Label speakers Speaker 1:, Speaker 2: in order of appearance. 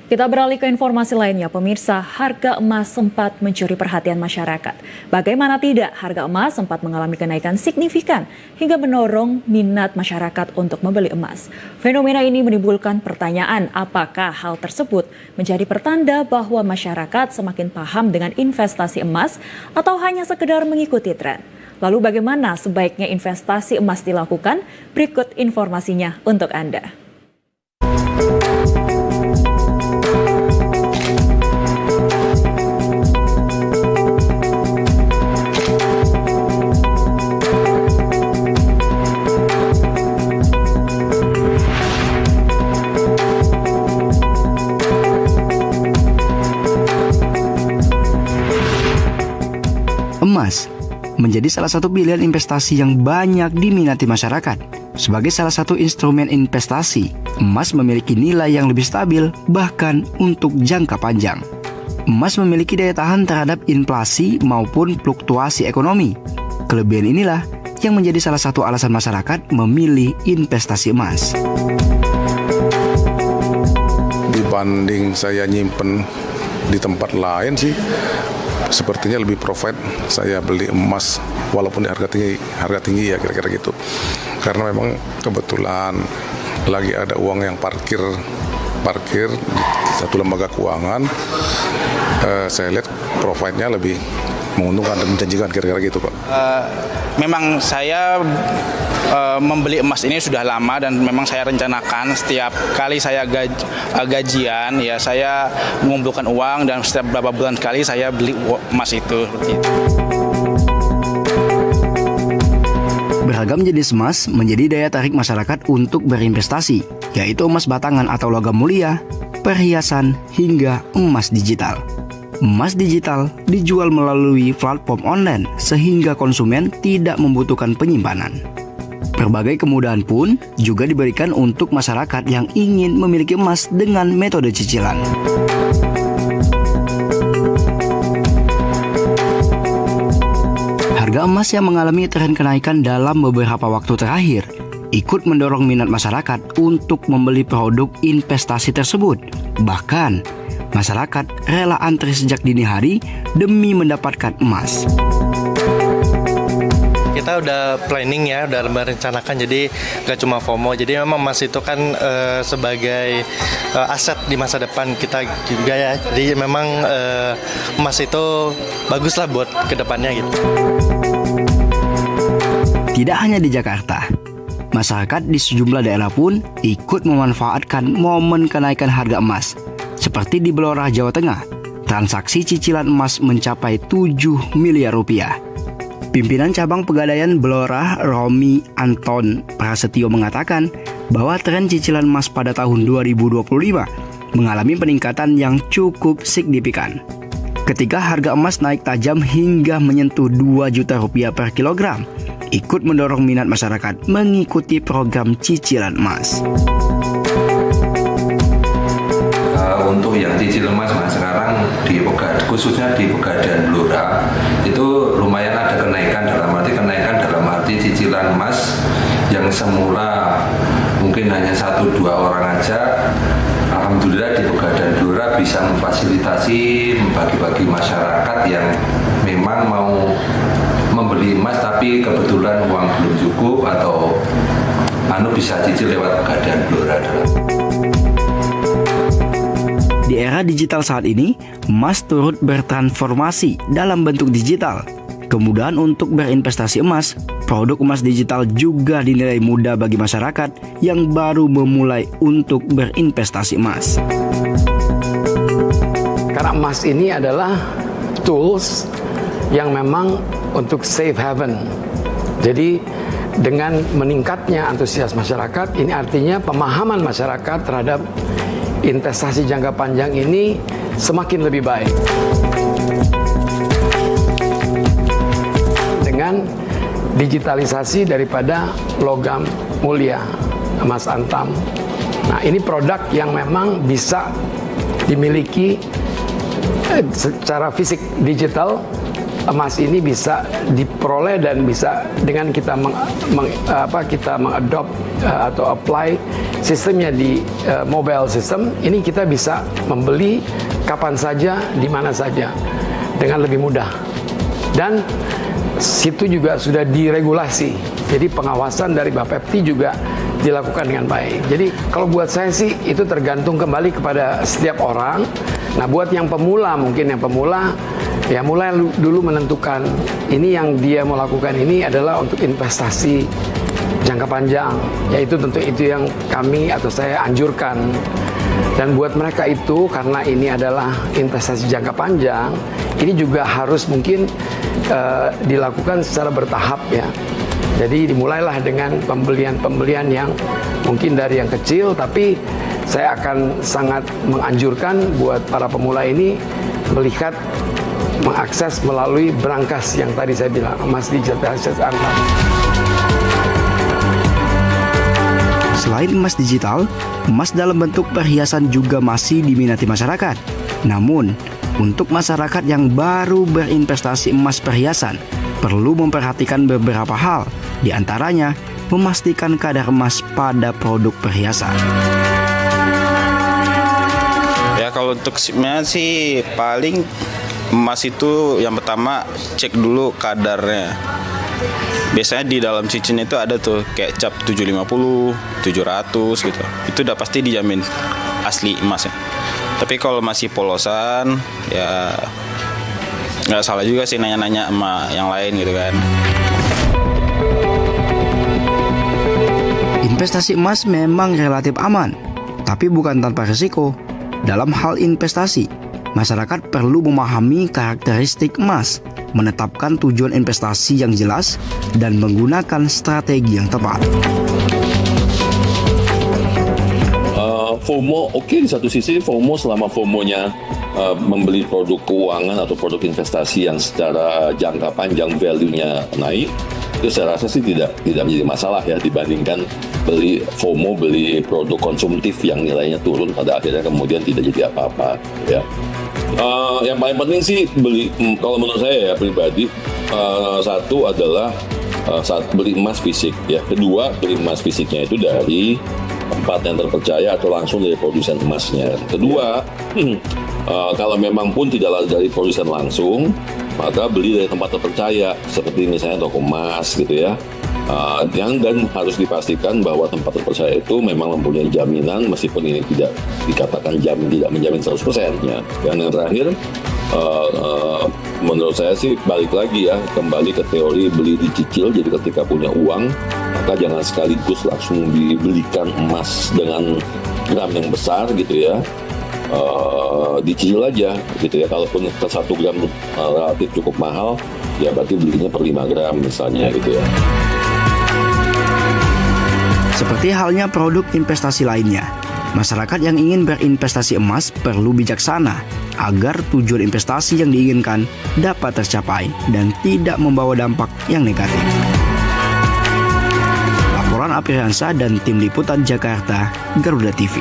Speaker 1: Kita beralih ke informasi lainnya, pemirsa, harga emas sempat mencuri perhatian masyarakat. Bagaimana tidak, harga emas sempat mengalami kenaikan signifikan hingga mendorong minat masyarakat untuk membeli emas. Fenomena ini menimbulkan pertanyaan apakah hal tersebut menjadi pertanda bahwa masyarakat semakin paham dengan investasi emas atau hanya sekedar mengikuti tren. Lalu bagaimana sebaiknya investasi emas dilakukan? Berikut informasinya untuk Anda.
Speaker 2: Emas menjadi salah satu pilihan investasi yang banyak diminati masyarakat. Sebagai salah satu instrumen investasi, emas memiliki nilai yang lebih stabil bahkan untuk jangka panjang. Emas memiliki daya tahan terhadap inflasi maupun fluktuasi ekonomi. Kelebihan inilah yang menjadi salah satu alasan masyarakat memilih investasi emas.
Speaker 3: Dibanding saya nyimpen di tempat lain sih, sepertinya lebih profit saya beli emas walaupun di harga tinggi ya kira-kira gitu. Karena memang kebetulan lagi ada uang yang parkir di satu lembaga keuangan, saya lihat profitnya lebih menguntungkan dan menjanjikan kira-kira gitu, Pak.
Speaker 4: Memang saya membeli emas ini sudah lama dan memang saya rencanakan setiap kali saya gajian ya saya mengumpulkan uang dan setiap beberapa bulan sekali saya beli emas itu.
Speaker 2: Beragam jenis emas menjadi daya tarik masyarakat untuk berinvestasi, yaitu emas batangan atau logam mulia, perhiasan, hingga emas digital. Emas digital dijual melalui platform online sehingga konsumen tidak membutuhkan penyimpanan. Berbagai kemudahan pun juga diberikan untuk masyarakat yang ingin memiliki emas dengan metode cicilan. Harga emas yang mengalami tren kenaikan dalam beberapa waktu terakhir ikut mendorong minat masyarakat untuk membeli produk investasi tersebut. Bahkan, masyarakat rela antri sejak dini hari demi mendapatkan emas.
Speaker 5: Kita udah planning ya, udah merencanakan, jadi gak cuma FOMO. Jadi memang emas itu kan sebagai aset di masa depan kita juga ya. Jadi memang emas itu bagus lah buat kedepannya gitu.
Speaker 2: Tidak hanya di Jakarta, masyarakat di sejumlah daerah pun ikut memanfaatkan momen kenaikan harga emas. Seperti di Blora, Jawa Tengah, transaksi cicilan emas mencapai 7 miliar rupiah. Pimpinan cabang Pegadaian Blora, Romi Anton Prasetyo mengatakan bahwa tren cicilan emas pada tahun 2025 mengalami peningkatan yang cukup signifikan. Ketika harga emas naik tajam hingga menyentuh 2 juta rupiah per kilogram, ikut mendorong minat masyarakat mengikuti program cicilan emas.
Speaker 6: Untuk yang cicil emas sekarang khususnya di Pegadaian Blora itu lumayan ada kenaikan dalam arti cicilan emas yang semula mungkin hanya 1-2 orang aja, alhamdulillah di Pegadaian Blora bisa memfasilitasi bagi masyarakat yang memang mau membeli emas tapi kebetulan uang belum cukup atau bisa cicil lewat Pegadaian Blora.
Speaker 2: Di era digital saat ini, emas turut bertransformasi dalam bentuk digital. Kemudahan untuk berinvestasi emas, produk emas digital juga dinilai mudah bagi masyarakat yang baru memulai untuk berinvestasi emas.
Speaker 7: Karena emas ini adalah tools yang memang untuk safe haven. Jadi dengan meningkatnya antusias masyarakat, ini artinya pemahaman masyarakat terhadap investasi jangka panjang ini semakin lebih baik. Dengan digitalisasi daripada logam mulia, emas antam. Nah, ini produk yang memang bisa dimiliki secara fisik digital emas ini bisa diperoleh dan bisa dengan kita kita mengadopt atau apply sistemnya di mobile system, ini kita bisa membeli kapan saja, di mana saja dengan lebih mudah. Dan situ juga sudah diregulasi. Jadi pengawasan dari Bapepti juga dilakukan dengan baik. Jadi kalau buat saya sih itu tergantung kembali kepada setiap orang. Nah, buat yang pemula, mungkin yang pemula ya mulai dulu menentukan ini yang dia mau lakukan ini adalah untuk investasi jangka panjang. Yaitu tentu itu yang kami atau saya anjurkan. Dan buat mereka itu, karena ini adalah investasi jangka panjang, ini juga harus mungkin dilakukan secara bertahap ya. Jadi dimulailah dengan pembelian-pembelian yang mungkin dari yang kecil, tapi saya akan sangat menganjurkan buat para pemula ini melihat, mengakses melalui brankas yang tadi saya bilang, emas digital asset antar.
Speaker 2: Selain emas digital, emas dalam bentuk perhiasan juga masih diminati masyarakat. Namun, untuk masyarakat yang baru berinvestasi emas perhiasan, perlu memperhatikan beberapa hal, di antaranya memastikan kadar emas pada produk perhiasan.
Speaker 4: Ya kalau untuk sebenarnya sih paling emas itu yang pertama cek dulu kadarnya. Biasanya di dalam cincin itu ada tuh kayak cap 750, 700 gitu. Itu udah pasti dijamin asli emasnya. Tapi kalau masih polosan, ya nggak salah juga sih nanya-nanya sama yang lain gitu kan.
Speaker 2: Investasi emas memang relatif aman, tapi bukan tanpa risiko. Dalam hal investasi, masyarakat perlu memahami karakteristik emas, menetapkan tujuan investasi yang jelas, dan menggunakan strategi yang tepat.
Speaker 8: FOMO oke, di satu sisi FOMO selama FOMO-nya membeli produk keuangan atau produk investasi yang secara jangka panjang value-nya naik, itu saya rasa sih tidak menjadi masalah ya dibandingkan beli FOMO, beli produk konsumtif yang nilainya turun pada akhirnya kemudian tidak jadi apa-apa ya. Yang paling penting sih kalau menurut saya ya pribadi, satu adalah beli emas fisik ya. Kedua, beli emas fisiknya itu dari tempat yang terpercaya atau langsung dari produsen emasnya. Kedua, kalau memang pun tidak dari produsen langsung, maka beli dari tempat terpercaya seperti misalnya toko emas gitu ya. Dan harus dipastikan bahwa tempat terpercaya itu memang mempunyai jaminan meskipun ini tidak dikatakan tidak menjamin 100% ya. Dan yang terakhir, menurut saya sih balik lagi ya, kembali ke teori beli dicicil. Jadi ketika punya uang, maka jangan sekaligus langsung dibelikan emas dengan gram yang besar gitu ya. Dicicil aja gitu ya. Kalaupun ke 1 gram relatif cukup mahal, ya berarti belinya per 5 gram misalnya gitu ya.
Speaker 2: Seperti halnya produk investasi lainnya, masyarakat yang ingin berinvestasi emas perlu bijaksana agar tujuan investasi yang diinginkan dapat tercapai dan tidak membawa dampak yang negatif. Laporan Apriansa dan Tim Liputan Jakarta, Garuda TV.